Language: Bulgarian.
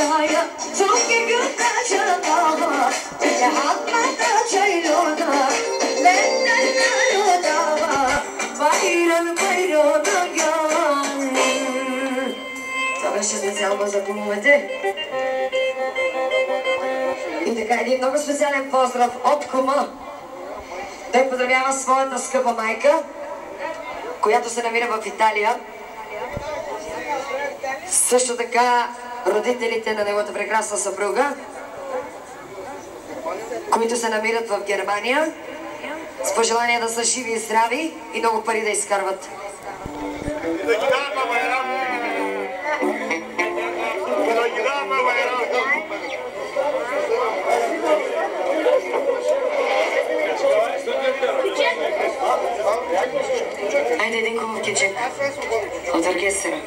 Çaya çok yakında çana Hatmada çaylona Lenden narodava Bayram bayroda gyan Това беше специално за кумовете. И така, един много специален поздрав от кума. Той поздравява своята скъпа майка, която се намира в Италия. Също така родителите на неговата прекрасна съпруга, които се намират в Германия, с пожелание да са живи и здрави и много пари да изкарват. Айде един кумов кичек от оркестъра.